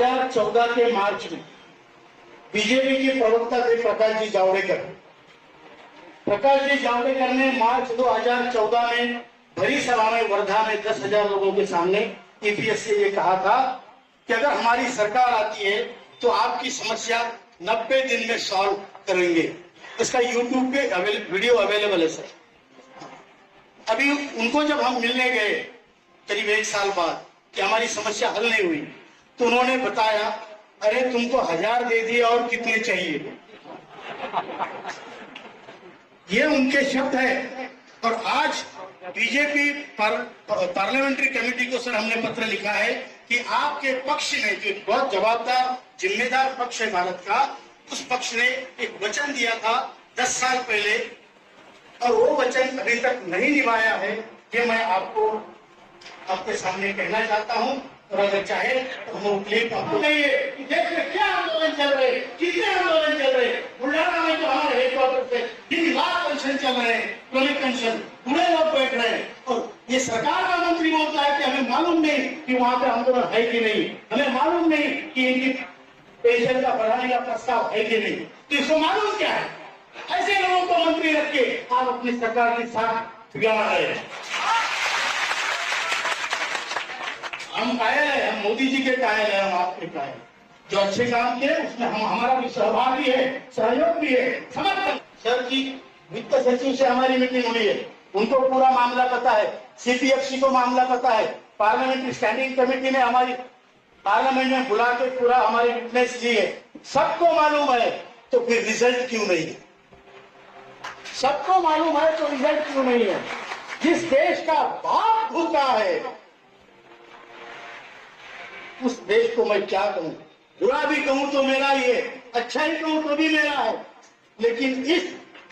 2014 के मार्च में बीजेपी के प्रवक्ता थे प्रकाश जी जावड़ेकर ने मार्च 2014 में भरी सभा में वर्धा में 10,000 लोगों के सामने ईपीएस से ये कहा था कि अगर हमारी सरकार आती है तो आपकी समस्या 90 दिन में सॉल्व करेंगे। इसका यूट्यूब पे वीडियो अवेलेबल है सर। अभी उनको जब हम मिलने गए करीब 1 साल बाद कि हमारी समस्या हल नहीं हुई, तो उन्होंने बताया अरे तुमको 1000 दे दिए और कितने चाहिए। ये उनके शब्द है। और आज बीजेपी पार्लियामेंट्री कमेटी को सर हमने पत्र लिखा है कि आपके पक्ष ने, जो बहुत जवाबदार जिम्मेदार पक्ष है भारत का, उस पक्ष ने एक वचन दिया था 10 साल पहले और वो वचन अभी तक नहीं निभाया है। ये मैं आपको आपके सामने कहना चाहता हूँ। और अगर चाहे तो हम क्लिप आपको नहीं है कि देश में क्या आंदोलन चल रहे, कितने आंदोलन चल रहे। बुल्ढाना में तो हमारे हेडक्वार्टर से 3 लाख पेंशन चल रहे हैं, क्रॉनिक पेंशन, पूरे लोग बैठ रहे हैं। और ये सरकार का मंत्री बोलता है कि हमें मालूम नहीं कि वहां पे आंदोलन है कि नहीं, हमें मालूम नहीं कि इनकी पेंशन का बढ़ाने का प्रस्ताव है कि नहीं। तो इसको मालूम क्या है? ऐसे लोगों को मंत्री रख के आप अपनी सरकार के साथ बिगाड़ रहे हैं। हम कायल है, हम मोदी जी के कायल है, हम आपके कायल। जो अच्छे काम किए उसमें हम हमारा भी सहभाग भी है, सहयोग भी है, समर्थन। सर जी वित्त सचिव से हमारी मीटिंग हुई है, उनको पूरा मामला पता है, सीपीएफसी को मामला पता है, पार्लियामेंट्री स्टैंडिंग कमेटी ने हमारी पार्लियामेंट में बुला के पूरा हमारी विटनेस ली है, सबको मालूम है। तो फिर रिजल्ट क्यों नहीं है? सबको मालूम है तो रिजल्ट क्यों नहीं है? जिस देश का बाप भूखा है उस देश को मैं क्या कहूं? बुरा भी कहूं तो मेरा ही है, अच्छा ही कहूं तो भी मेरा है। लेकिन इस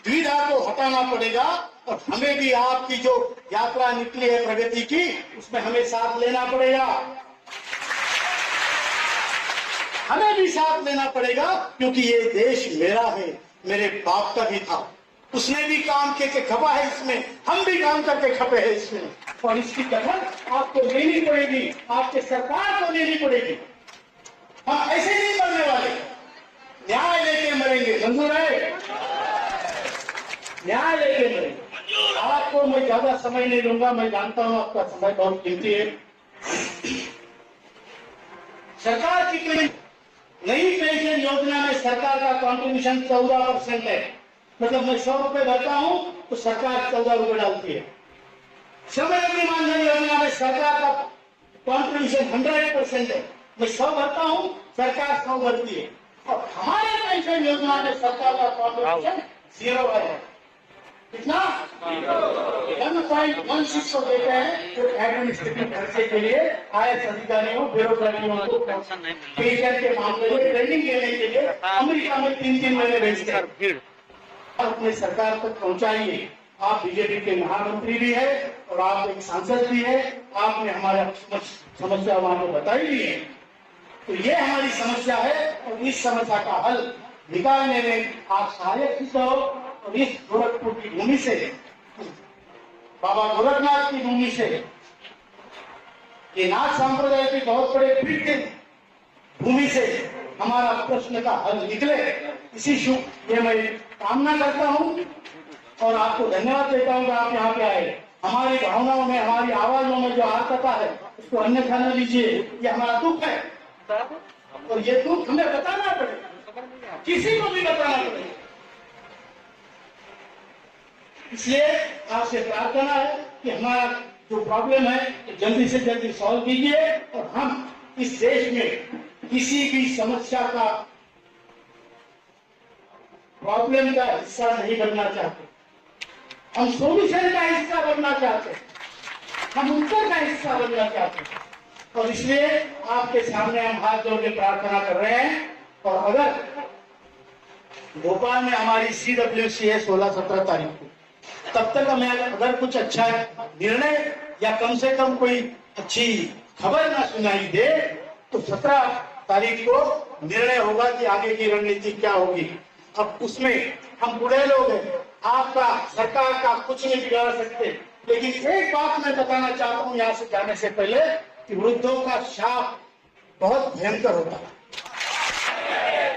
द्विधा को हटाना पड़ेगा और हमें भी आपकी जो यात्रा निकली है प्रगति की, उसमें हमें साथ लेना पड़ेगा। हमें भी साथ लेना पड़ेगा क्योंकि ये देश मेरा है, मेरे बाप का भी था, उसने भी काम करके खपा है इसमें, हम भी काम करके खपे हैं इसमें। और इसकी कदर आपको लेनी पड़ेगी, आपके सरकार को लेनी पड़ेगी। हम ऐसे नहीं मरने वाले, न्याय लेके मरेंगे। मंजूर है? न्याय लेके मरेंगे। आपको मैं ज्यादा समय नहीं दूंगा, मैं जानता हूं आपका समय बहुत कीमती है। सरकार की नई पेंशन योजना में सरकार का कॉन्ट्रीब्यूशन 14% है। मतलब मैं 100 रुपए भरता हूं तो सरकार 14 रुपए डालती है। श्रमयोगी मानधन योजना में सरकार का कॉन्ट्रीब्यूशन 100% है। मैं 100 भरता हूं, सरकार 100 भरती है। और हमारे पेंशन योजना में सरकार का कॉन्ट्रीब्यूशन 0 है। कितना? 1.16 देते हैं जो एडमिनिस्ट्रेटिव खर्चे के लिए आईएएस अधिकारियों, ब्यूरोक्रेटियों को पेंशन के मामले में ट्रेनिंग देने के लिए अमेरिका में 3-3 महीने भेजते हैं। अपने सरकार तक पहुंचाइए। आप बीजेपी के महामंत्री भी है और आप एक सांसद भी है, आपने हमारा समस्या वहां पर बताई भी है। तो ये हमारी समस्या है और इस समस्या का हल निकालने में आप सहायक सिद्ध हो। और इस गोरखपुर की भूमि से, बाबा गोरखनाथ की भूमि से, ये नाथ संप्रदाय की बहुत बड़े पीठ के भूमि से हमारा प्रश्न का हल निकले, इसी शुभ ये मैं कामना करता हूं। और आपको धन्यवाद देता हूं कि आप यहाँ पे आए। हमारी भावनाओं में, हमारी आवाजों में जो आर्तता है उसको अन्यथा न लीजिए, ये हमारा दुख है और ये दुख हमें बताना पड़ेगा, किसी को भी बताना पड़ेगा। इसलिए आपसे प्रार्थना है कि हमारा जो प्रॉब्लम है जल्दी से जल्दी सॉल्व कीजिए और हम इस देश में किसी भी समस्या का, प्रॉब्लम का हिस्सा नहीं बनना चाहते। हम सोल्यूशन का हिस्सा बनना चाहते हैं, हम उत्तर का हिस्सा बनना चाहते हैं। और इसलिए आपके सामने हम हाथ जोड़ के प्रार्थना कर रहे हैं। और अगर भोपाल में हमारी CWC है 16-17 तारीख को, तब तक हमें अगर कुछ अच्छा निर्णय या कम से कम कोई अच्छी खबर ना सुनाई दे तो 17 तारीख को निर्णय होगा कि आगे की रणनीति क्या होगी। अब उसमें हम बूढ़े लोग हैं, आपका सरकार का कुछ नहीं बिगाड़ सकते। लेकिन एक बात मैं बताना चाहता हूं यहाँ से जाने से पहले कि वृद्धों का शाप बहुत भयंकर होता है।